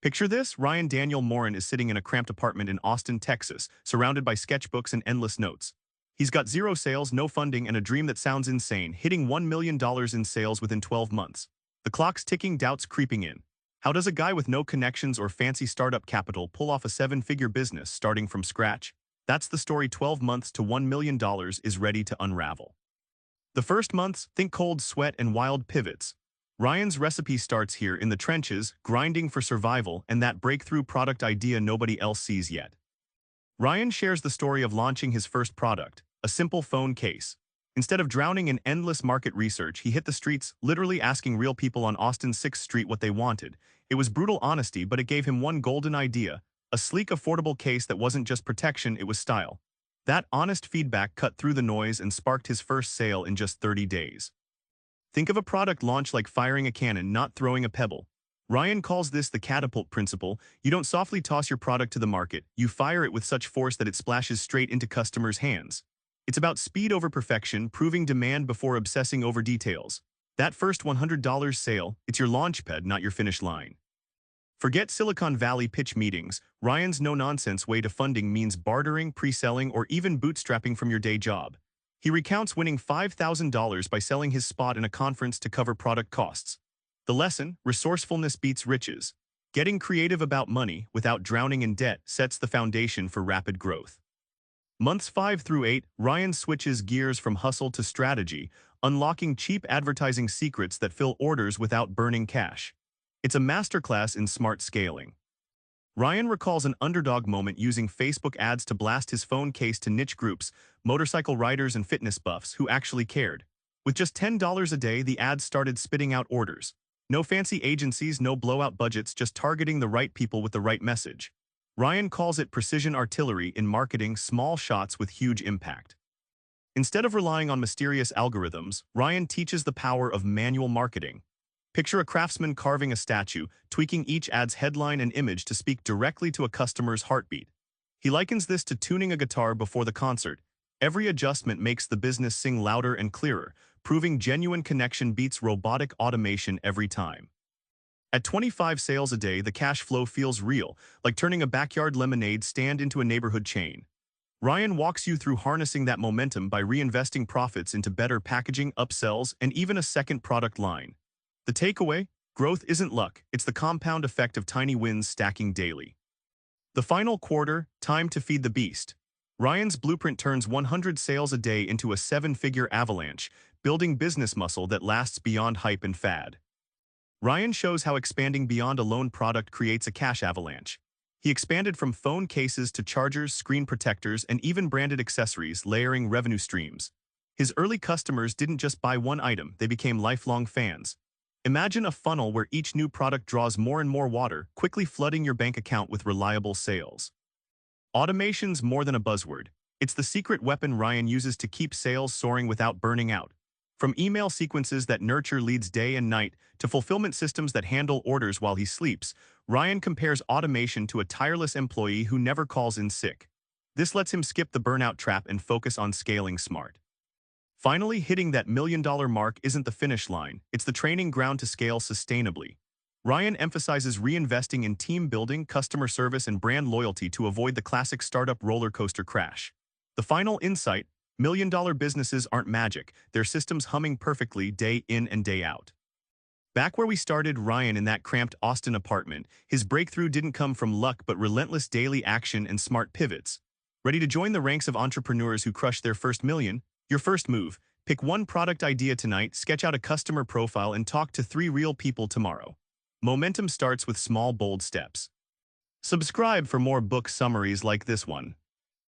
Picture this, Daniel Moran is sitting in a cramped apartment in Austin, Texas, surrounded by sketchbooks and endless notes. He's got zero sales, no funding, and a dream that sounds insane, hitting $1 million in sales within 12 months. The clock's ticking, doubts creeping in. How does a guy with no connections or fancy startup capital pull off a seven-figure business starting from scratch? That's the story 12 months to $1 million is ready to unravel. The first months, think cold sweat and wild pivots. Ryan's recipe starts here in the trenches, grinding for survival and that breakthrough product idea nobody else sees yet. Ryan shares the story of launching his first product, a simple phone case. Instead of drowning in endless market research, he hit the streets, literally asking real people on Austin's 6th Street what they wanted. It was brutal honesty, but it gave him one golden idea, a sleek, affordable case that wasn't just protection, it was style. That honest feedback cut through the noise and sparked his first sale in just 30 days. Think of a product launch like firing a cannon, not throwing a pebble. Ryan calls this the catapult principle. You don't softly toss your product to the market, you fire it with such force that it splashes straight into customers' hands. It's about speed over perfection, proving demand before obsessing over details. That first $100 sale, it's your launchpad, not your finish line. Forget Silicon Valley pitch meetings. Ryan's no-nonsense way to funding means bartering, pre-selling, or even bootstrapping from your day job. He recounts winning $5,000 by selling his spot in a conference to cover product costs. The lesson, resourcefulness beats riches. Getting creative about money without drowning in debt sets the foundation for rapid growth. Months 5 through 8, Ryan switches gears from hustle to strategy, unlocking cheap advertising secrets that fill orders without burning cash. It's a masterclass in smart scaling. Ryan recalls an underdog moment using Facebook ads to blast his phone case to niche groups, motorcycle riders and fitness buffs who actually cared. With just $10 a day, the ads started spitting out orders. No fancy agencies, no blowout budgets, just targeting the right people with the right message. Ryan calls it precision artillery in marketing, small shots with huge impact. Instead of relying on mysterious algorithms, Ryan teaches the power of manual marketing. Picture a craftsman carving a statue, tweaking each ad's headline and image to speak directly to a customer's heartbeat. He likens this to tuning a guitar before the concert. Every adjustment makes the business sing louder and clearer, proving genuine connection beats robotic automation every time. At 25 sales a day, the cash flow feels real, like turning a backyard lemonade stand into a neighborhood chain. Ryan walks you through harnessing that momentum by reinvesting profits into better packaging, upsells, and even a second product line. The takeaway? Growth isn't luck, it's the compound effect of tiny wins stacking daily. The final quarter, time to feed the beast. Ryan's blueprint turns 100 sales a day into a seven-figure avalanche, building business muscle that lasts beyond hype and fad. Ryan shows how expanding beyond a lone product creates a cash avalanche. He expanded from phone cases to chargers, screen protectors, and even branded accessories, layering revenue streams. His early customers didn't just buy one item, they became lifelong fans. Imagine a funnel where each new product draws more and more water, quickly flooding your bank account with reliable sales. Automation's more than a buzzword. It's the secret weapon Ryan uses to keep sales soaring without burning out. From email sequences that nurture leads day and night to fulfillment systems that handle orders while he sleeps, Ryan compares automation to a tireless employee who never calls in sick. This lets him skip the burnout trap and focus on scaling smart. Finally, hitting that $1 million mark isn't the finish line, it's the training ground to scale sustainably. Ryan emphasizes reinvesting in team building, customer service, and brand loyalty to avoid the classic startup roller coaster crash. The final insight: million-dollar businesses aren't magic, they're systems humming perfectly day in and day out. Back where we started, Ryan in that cramped Austin apartment, his breakthrough didn't come from luck but relentless daily action and smart pivots. Ready to join the ranks of entrepreneurs who crush their first million? Your first move: pick one product idea tonight, sketch out a customer profile, and talk to 3 real people tomorrow. Momentum starts with small, bold steps. Subscribe for more book summaries like this one.